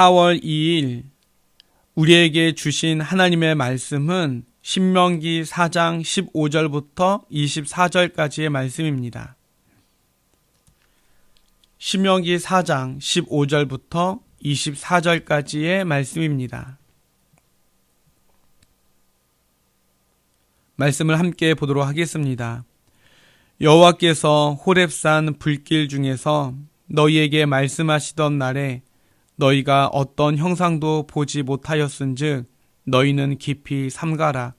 4월 2일 우리에게 주신 하나님의 말씀은 신명기 4장 15절부터 24절까지의 말씀입니다. 신명기 4장 15절부터 24절까지의 말씀입니다. 말씀을 함께 보도록 하겠습니다. 여호와께서 호렙산 불길 중에서 너희에게 말씀하시던 날에 너희가 어떤 형상도 보지 못하였은즉 너희는 깊이 삼가라.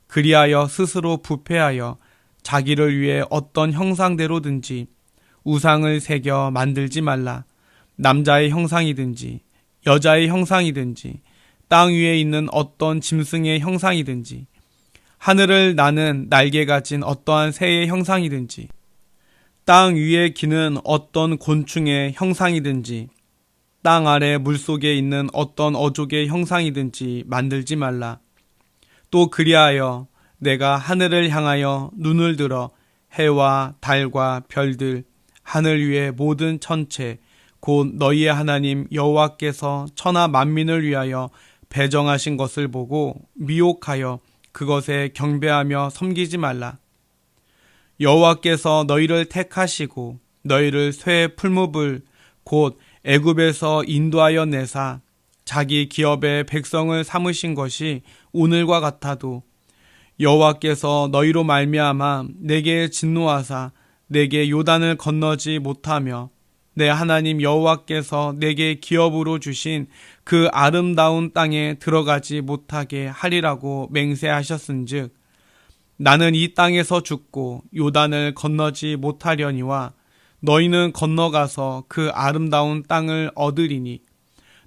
그리하여 스스로 부패하여 자기를 위해 어떤 형상대로든지 우상을 새겨 만들지 말라. 남자의 형상이든지 여자의 형상이든지 땅 위에 있는 어떤 짐승의 형상이든지 하늘을 나는 날개 가진 어떠한 새의 형상이든지 땅 위에 기는 어떤 곤충의 형상이든지 땅 아래 물속에 있는 어떤 어족의 형상이든지 만들지 말라. 또 그리하여 내가 하늘을 향하여 눈을 들어 해와 달과 별들 하늘 위의 모든 천체 곧 너희의 하나님 여호와께서 천하 만민을 위하여 배정하신 것을 보고 미혹하여 그것에 경배하며 섬기지 말라. 여호와께서 너희를 택하시고 너희를 쇠 풀무불 곧 애굽에서 인도하여 내사 자기 기업의 백성을 삼으신 것이 오늘과 같아도 여호와께서 너희로 말미암아 내게 진노하사 내게 요단을 건너지 못하며 내 하나님 여호와께서 내게 기업으로 주신 그 아름다운 땅에 들어가지 못하게 하리라고 맹세하셨은즉 나는 이 땅에서 죽고 요단을 건너지 못하려니와 너희는 건너가서 그 아름다운 땅을 얻으리니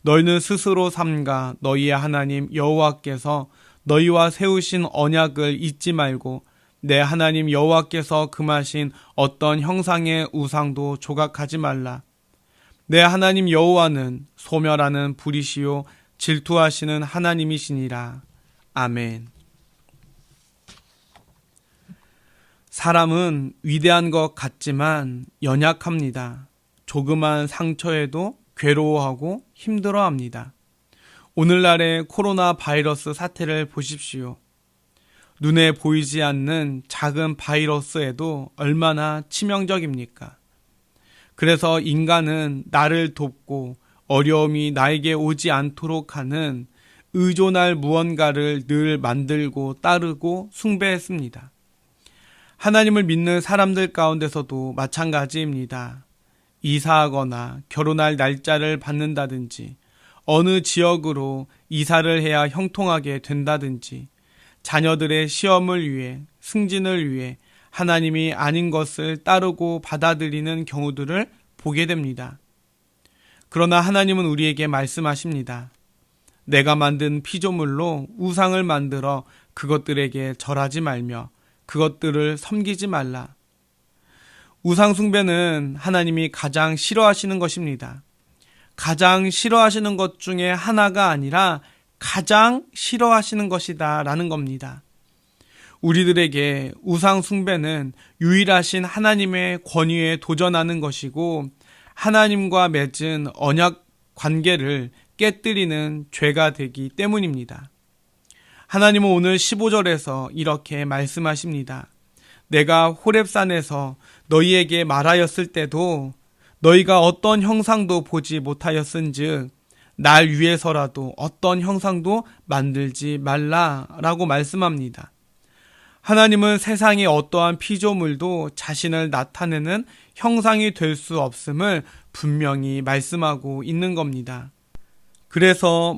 너희는 스스로 삼가 너희의 하나님 여호와께서 너희와 세우신 언약을 잊지 말고 내 하나님 여호와께서 금하신 어떤 형상의 우상도 조각하지 말라. 내 하나님 여호와는 소멸하는 불이시요 질투하시는 하나님이시니라. 아멘. 사람은 위대한 것 같지만 연약합니다. 조그만 상처에도 괴로워하고 힘들어합니다. 오늘날의 코로나 바이러스 사태를 보십시오. 눈에 보이지 않는 작은 바이러스에도 얼마나 치명적입니까? 그래서 인간은 나를 돕고 어려움이 나에게 오지 않도록 하는 의존할 무언가를 늘 만들고 따르고 숭배했습니다. 하나님을 믿는 사람들 가운데서도 마찬가지입니다. 이사하거나 결혼할 날짜를 받는다든지 어느 지역으로 이사를 해야 형통하게 된다든지 자녀들의 시험을 위해 승진을 위해 하나님이 아닌 것을 따르고 받아들이는 경우들을 보게 됩니다. 그러나 하나님은 우리에게 말씀하십니다. 내가 만든 피조물로 우상을 만들어 그것들에게 절하지 말며 그것들을 섬기지 말라. 우상 숭배는 하나님이 가장 싫어하시는 것입니다. 가장 싫어하시는 것 중에 하나가 아니라 가장 싫어하시는 것이다 라는 겁니다. 우리들에게 우상 숭배는 유일하신 하나님의 권위에 도전하는 것이고 하나님과 맺은 언약 관계를 깨뜨리는 죄가 되기 때문입니다. 하나님은 오늘 15절에서 이렇게 말씀하십니다. 내가 호렙산에서 너희에게 말하였을 때도 너희가 어떤 형상도 보지 못하였은즉 날 위해서라도 어떤 형상도 만들지 말라라고 말씀합니다. 하나님은 세상의 어떠한 피조물도 자신을 나타내는 형상이 될 수 없음을 분명히 말씀하고 있는 겁니다. 그래서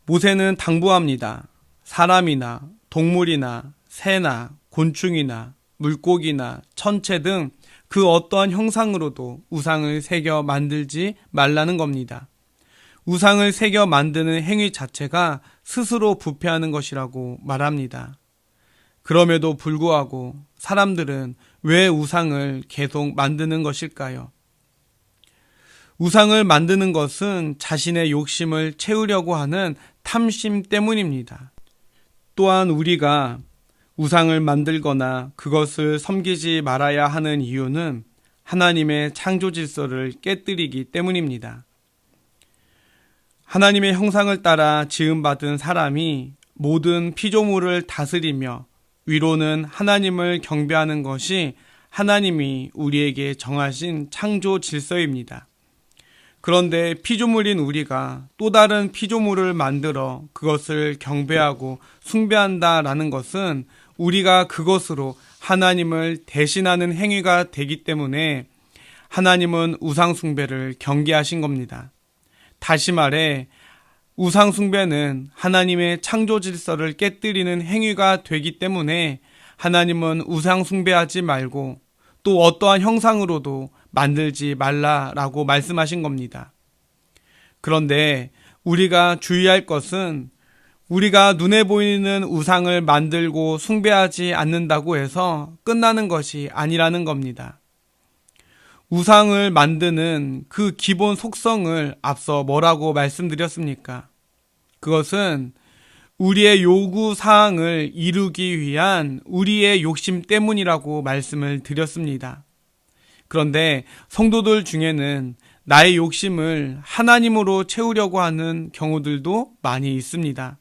모세는 당부합니다. 사람이나 동물이나 새나 곤충이나 물고기나 천체 등 그 어떠한 형상으로도 우상을 새겨 만들지 말라는 겁니다. 우상을 새겨 만드는 행위 자체가 스스로 부패하는 것이라고 말합니다. 그럼에도 불구하고 사람들은 왜 우상을 계속 만드는 것일까요? 우상을 만드는 것은 자신의 욕심을 채우려고 하는 탐심 때문입니다. 또한 우리가 우상을 만들거나 그것을 섬기지 말아야 하는 이유는 하나님의 창조 질서를 깨뜨리기 때문입니다. 하나님의 형상을 따라 지음받은 사람이 모든 피조물을 다스리며 위로는 하나님을 경배하는 것이 하나님이 우리에게 정하신 창조 질서입니다. 그런데 피조물인 우리가 또 다른 피조물을 만들어 그것을 경배하고 숭배한다라는 것은 우리가 그것으로 하나님을 대신하는 행위가 되기 때문에 하나님은 우상숭배를 경계하신 겁니다. 다시 말해 우상숭배는 하나님의 창조 질서를 깨뜨리는 행위가 되기 때문에 하나님은 우상숭배하지 말고 또 어떠한 형상으로도 만들지 말라라고 말씀하신 겁니다. 그런데 우리가 주의할 것은 우리가 눈에 보이는 우상을 만들고 숭배하지 않는다고 해서 끝나는 것이 아니라는 겁니다. 우상을 만드는 그 기본 속성을 앞서 뭐라고 말씀드렸습니까? 그것은 우리의 요구 사항을 이루기 위한 우리의 욕심 때문이라고 말씀을 드렸습니다. 그런데 성도들 중에는 나의 욕심을 하나님으로 채우려고 하는 경우들도 많이 있습니다.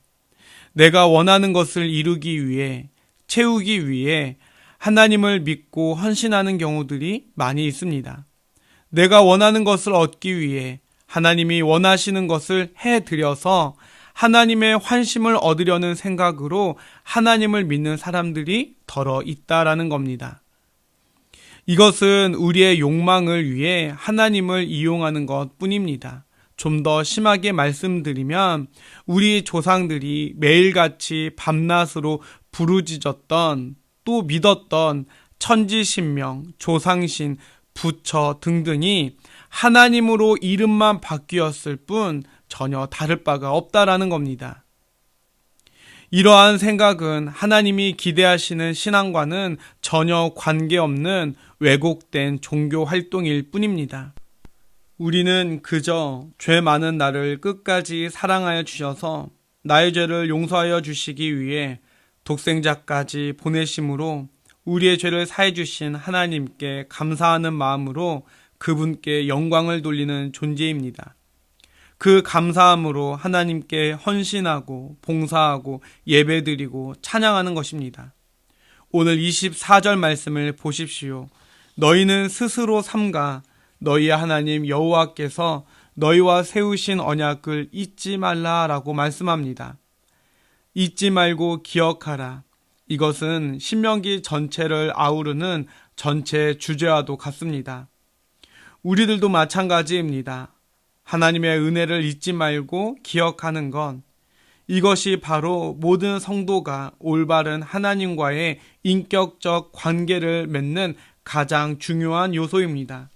내가 원하는 것을 이루기 위해, 채우기 위해 하나님을 믿고 헌신하는 경우들이 많이 있습니다. 내가 원하는 것을 얻기 위해 하나님이 원하시는 것을 해드려서 하나님의 환심을 얻으려는 생각으로 하나님을 믿는 사람들이 더러 있다라는 겁니다. 이것은 우리의 욕망을 위해 하나님을 이용하는 것 뿐입니다. 좀 더 심하게 말씀드리면 우리 조상들이 매일같이 밤낮으로 부르짖었던 또 믿었던 천지신명, 조상신, 부처 등등이 하나님으로 이름만 바뀌었을 뿐 전혀 다를 바가 없다라는 겁니다. 이러한 생각은 하나님이 기대하시는 신앙과는 전혀 관계없는 왜곡된 종교 활동일 뿐입니다. 우리는 그저 죄 많은 나를 끝까지 사랑하여 주셔서 나의 죄를 용서하여 주시기 위해 독생자까지 보내심으로 우리의 죄를 사해 주신 하나님께 감사하는 마음으로 그분께 영광을 돌리는 존재입니다. 그 감사함으로 하나님께 헌신하고 봉사하고 예배드리고 찬양하는 것입니다. 오늘 24절 말씀을 보십시오. 너희는 스스로 삼가 너희의 하나님 여호와께서 너희와 세우신 언약을 잊지 말라라고 말씀합니다. 잊지 말고 기억하라. 이것은 신명기 전체를 아우르는 전체 주제와도 같습니다. 우리들도 마찬가지입니다. 하나님의 은혜를 잊지 말고 기억하는 것, 이것이 바로 모든 성도가 올바른 하나님과의 인격적 관계를 맺는 가장 중요한 요소입니다.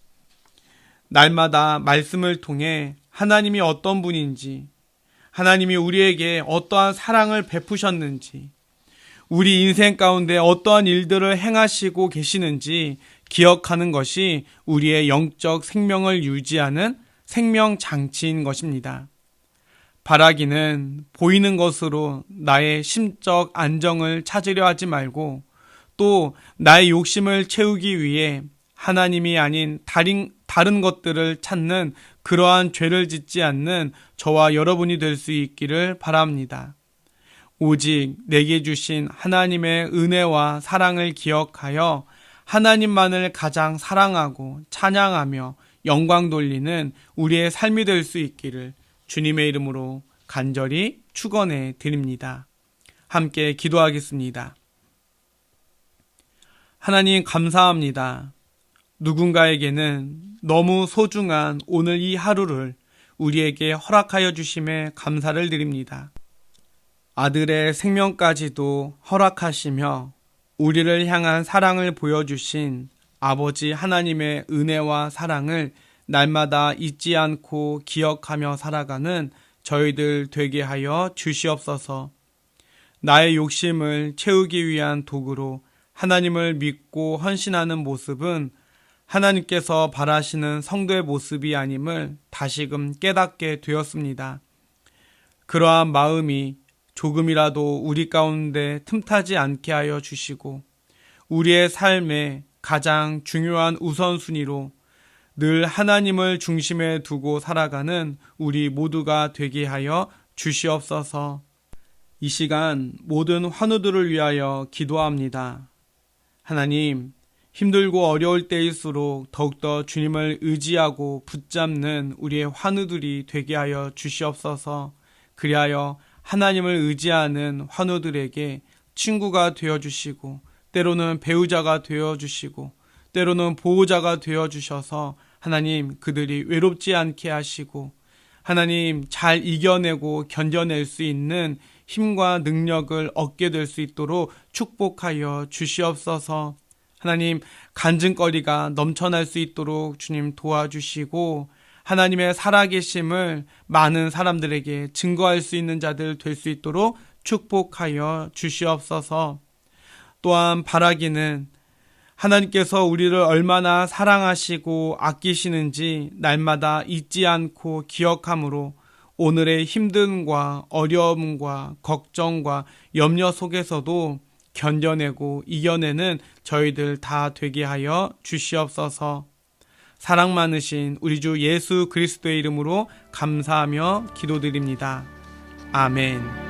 날마다 말씀을 통해 하나님이 어떤 분인지, 하나님이 우리에게 어떠한 사랑을 베푸셨는지, 우리 인생 가운데 어떠한 일들을 행하시고 계시는지 기억하는 것이 우리의 영적 생명을 유지하는 생명장치인 것입니다. 바라기는 보이는 것으로 나의 심적 안정을 찾으려 하지 말고 또 나의 욕심을 채우기 위해 하나님이 아닌 다른 것들을 찾는 그러한 죄를 짓지 않는 저와 여러분이 될 수 있기를 바랍니다. 오직 내게 주신 하나님의 은혜와 사랑을 기억하여 하나님만을 가장 사랑하고 찬양하며 영광 돌리는 우리의 삶이 될 수 있기를 주님의 이름으로 간절히 축원해 드립니다. 함께 기도하겠습니다. 하나님 감사합니다. 누군가에게는 너무 소중한 오늘 이 하루를 우리에게 허락하여 주심에 감사를 드립니다. 아들의 생명까지도 허락하시며 우리를 향한 사랑을 보여주신 아버지 하나님의 은혜와 사랑을 날마다 잊지 않고 기억하며 살아가는 저희들 되게 하여 주시옵소서. 나의 욕심을 채우기 위한 도구로 하나님을 믿고 헌신하는 모습은 하나님께서 바라시는 성도의 모습이 아님을 다시금 깨닫게 되었습니다. 그러한 마음이 조금이라도 우리 가운데 틈타지 않게 하여 주시고 우리의 삶의 가장 중요한 우선순위로 늘 하나님을 중심에 두고 살아가는 우리 모두가 되게 하여 주시옵소서. 이 시간 모든 환우들을 위하여 기도합니다. 하나님, 힘들고 어려울 때일수록 더욱더 주님을 의지하고 붙잡는 우리의 환우들이 되게 하여 주시옵소서. 그리하여 하나님을 의지하는 환우들에게 친구가 되어주시고, 때로는 배우자가 되어주시고, 때로는 보호자가 되어주셔서 하나님, 그들이 외롭지 않게 하시고, 하나님, 잘 이겨내고 견뎌낼 수 있는 힘과 능력을 얻게 될 수 있도록 축복하여 주시옵소서. 하나님, 간증거리가 넘쳐날 수 있도록 주님 도와주시고, 하나님의 살아계심을 많은 사람들에게 증거할 수 있는 자들 될 수 있도록 축복하여 주시옵소서. 또한 바라기는 하나님께서 우리를 얼마나 사랑하시고 아끼시는지 날마다 잊지 않고 기억함으로 오늘의 힘듦과 어려움과 걱정과 염려 속에서도 견뎌내고 이겨내는 저희들 다 되게 하여 주시옵소서. 사랑 많으신 우리 주 예수 그리스도의 이름으로 감사하며 기도드립니다. 아멘.